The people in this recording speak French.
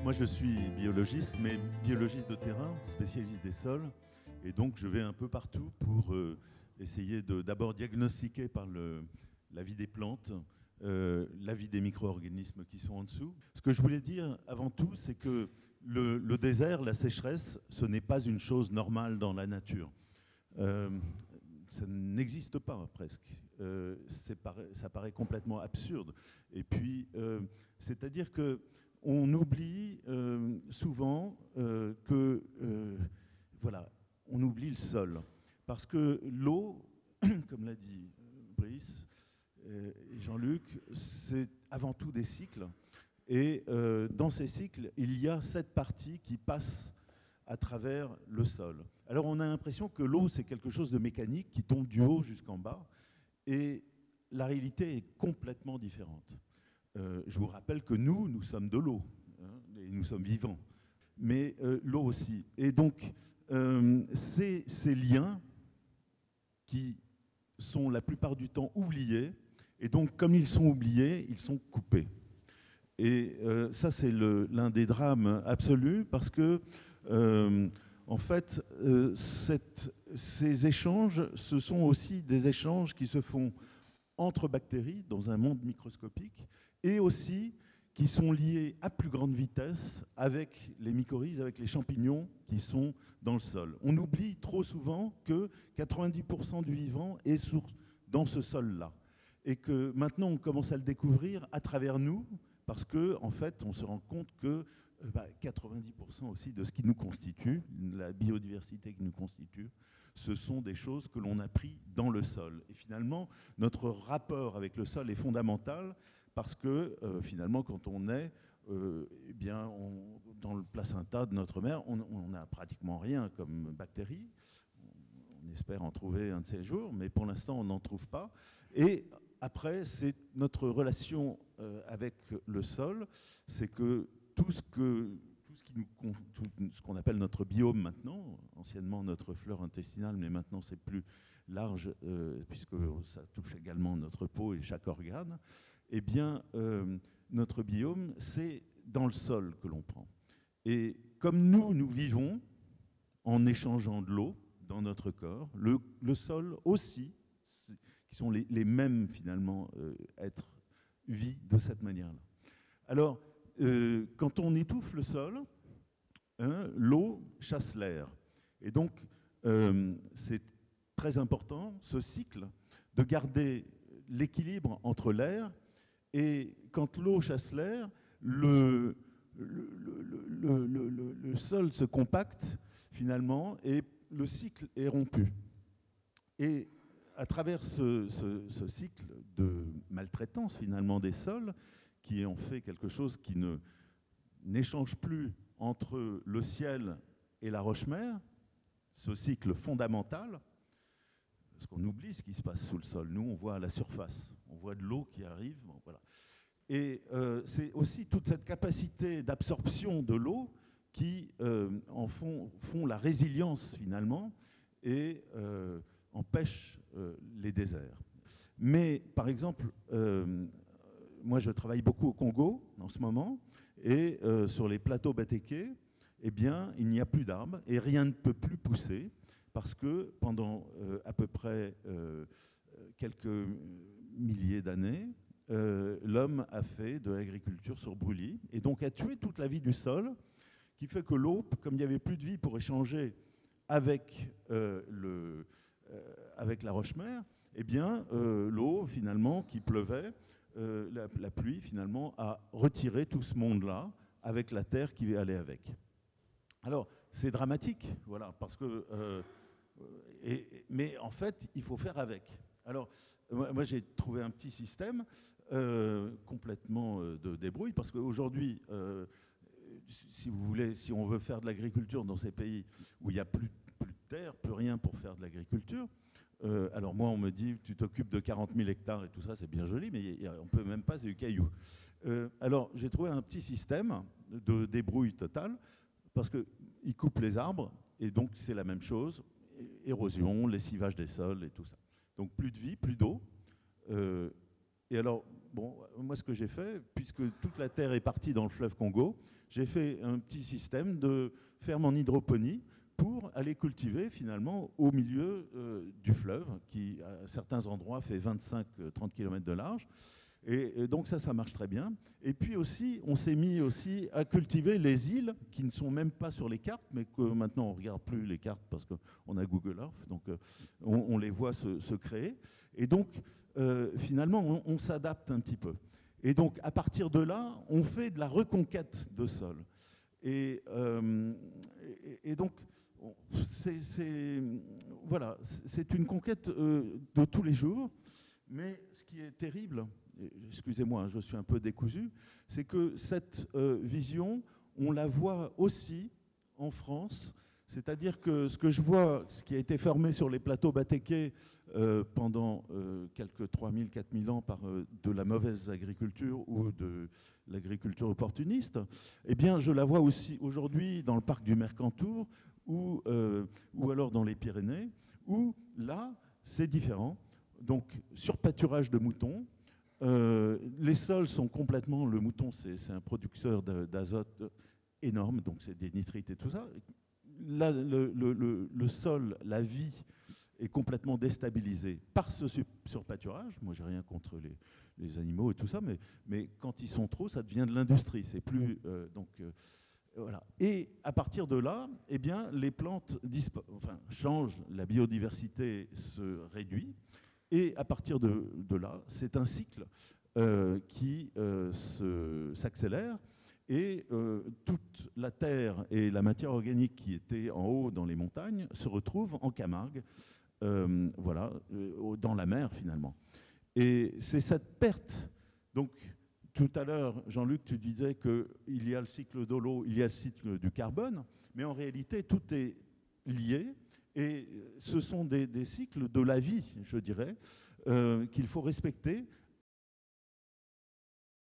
Moi, je suis biologiste, mais biologiste de terrain, spécialiste des sols. Et donc, je vais un peu partout pour essayer de d'abord diagnostiquer par la vie des plantes, la vie des micro-organismes qui sont en dessous. Ce que je voulais dire avant tout, c'est que le désert, la sécheresse, ce n'est pas une chose normale dans la nature. Euh, Ça n'existe pas presque. Ça paraît complètement absurde. Et puis, c'est-à-dire que on oublie souvent voilà, on oublie le sol. Parce que l'eau, comme l'a dit Brice et Jean-Luc, c'est avant tout des cycles. Et dans ces cycles, il y a cette partie qui passe à travers le sol. Alors on a l'impression que l'eau, c'est quelque chose de mécanique qui tombe du haut jusqu'en bas. Et la réalité est complètement différente. Je vous rappelle que nous sommes de l'eau, hein, et nous sommes vivants, mais l'eau aussi. Et donc, ces liens qui sont la plupart du temps oubliés, et donc comme ils sont oubliés, ils sont coupés. Et ça, c'est l'un des drames absolus, parce que, en fait, ces échanges, ce sont aussi des échanges qui se font entre bactéries dans un monde microscopique, et aussi qui sont liés à plus grande vitesse avec les mycorhizes, avec les champignons qui sont dans le sol. On oublie trop souvent que 90% du vivant est dans ce sol-là. Et que maintenant, on commence à le découvrir à travers nous, parce qu'en fait, on se rend compte que 90% aussi de ce qui nous constitue, la biodiversité qui nous constitue, ce sont des choses que l'on a pris dans le sol. Et finalement, notre rapport avec le sol est fondamental, parce que finalement, quand on est eh bien, dans le placenta de notre mère, on n'a pratiquement rien comme bactéries. On espère en trouver un de ces jours, mais pour l'instant, on n'en trouve pas. Et après, c'est notre relation avec le sol, c'est que tout ce qu'on appelle notre biome maintenant, anciennement notre flore intestinale, mais maintenant c'est plus large, puisque ça touche également notre peau et chaque organe, eh bien, notre biome, c'est dans le sol que l'on prend. Et comme nous vivons en échangeant de l'eau dans notre corps, le sol aussi, qui sont les mêmes finalement êtres, vit de cette manière-là. Alors, quand on étouffe le sol, hein, l'eau chasse l'air. Et donc, c'est très important, ce cycle, de garder l'équilibre entre l'air, et quand l'eau chasse l'air, le sol se compacte finalement, et le cycle est rompu. Et à travers ce cycle de maltraitance finalement des sols, qui en fait quelque chose qui n'échange plus entre le ciel et la roche-mère, ce cycle fondamental, parce qu'on oublie ce qui se passe sous le sol. Nous, on voit à la surface, on voit de l'eau qui arrive. Bon, voilà. Et c'est aussi toute cette capacité d'absorption de l'eau qui en font la résilience finalement, et empêche les déserts. Mais par exemple, moi je travaille beaucoup au Congo en ce moment, et sur les plateaux batékés, eh bien, il n'y a plus d'arbres et rien ne peut plus pousser, parce que pendant à peu près quelques milliers d'années, l'homme a fait de l'agriculture sur brûlis, et donc a tué toute la vie du sol, qui fait que l'eau, comme il n'y avait plus de vie pour échanger avec, avec la roche-mère, eh bien, l'eau, finalement, qui pleuvait, la pluie, finalement, a retiré tout ce monde-là, avec la terre qui allait avec. Alors, c'est dramatique, voilà, parce que... mais en fait, il faut faire avec. Alors, moi j'ai trouvé un petit système complètement de débrouille, parce qu'aujourd'hui, si vous voulez, si on veut faire de l'agriculture dans ces pays où il n'y a plus de terre, plus rien pour faire de l'agriculture, alors moi on me dit, tu t'occupes de 40 000 hectares et tout ça, c'est bien joli, mais on ne peut même pas, c'est du caillou. Alors j'ai trouvé un petit système de débrouille totale, parce qu'ils coupent les arbres, et donc c'est la même chose, érosion, lessivage des sols et tout ça. Donc plus de vie, plus d'eau, Et alors, bon, moi, ce que j'ai fait, puisque toute la terre est partie dans le fleuve Congo, j'ai fait un petit système de ferme en hydroponie pour aller cultiver finalement au milieu du fleuve, qui à certains endroits fait 25-30 km de large. Et donc ça marche très bien. Et puis aussi, on s'est mis aussi à cultiver les îles qui ne sont même pas sur les cartes, mais que maintenant on ne regarde plus les cartes parce qu'on a Google Earth, donc on les voit se créer. Et donc, finalement, on s'adapte un petit peu. Et donc, à partir de là, on fait de la reconquête de sol. Et donc, voilà, c'est une conquête de tous les jours. Mais ce qui est terrible, excusez-moi, je suis un peu décousu, c'est que cette vision, on la voit aussi en France. C'est-à-dire que ce que je vois, ce qui a été formé sur les plateaux batéqués pendant quelques 3000, 4000 ans par de la mauvaise agriculture ou de l'agriculture opportuniste, eh bien, je la vois aussi aujourd'hui dans le parc du Mercantour ou alors dans les Pyrénées, où là, c'est différent. Donc, surpâturage de moutons. Les sols sont complètement... Le mouton, c'est un producteur d'azote énorme, donc c'est des nitrites et tout ça. Là, le sol, la vie, est complètement déstabilisée par ce surpâturage. Moi, j'ai rien contre les animaux et tout ça, mais quand ils sont trop, ça devient de l'industrie. C'est plus... voilà. Et à partir de là, eh bien, les plantes changent, la biodiversité se réduit. Et à partir de là, c'est un cycle qui s'accélère et toute la terre et la matière organique qui était en haut dans les montagnes se retrouvent en Camargue, voilà, dans la mer finalement. Et c'est cette perte. Donc, tout à l'heure, Jean-Luc, tu disais qu'il y a le cycle de l'eau, il y a le cycle du carbone, mais en réalité, tout est lié. Et ce sont des cycles de la vie, je dirais, qu'il faut respecter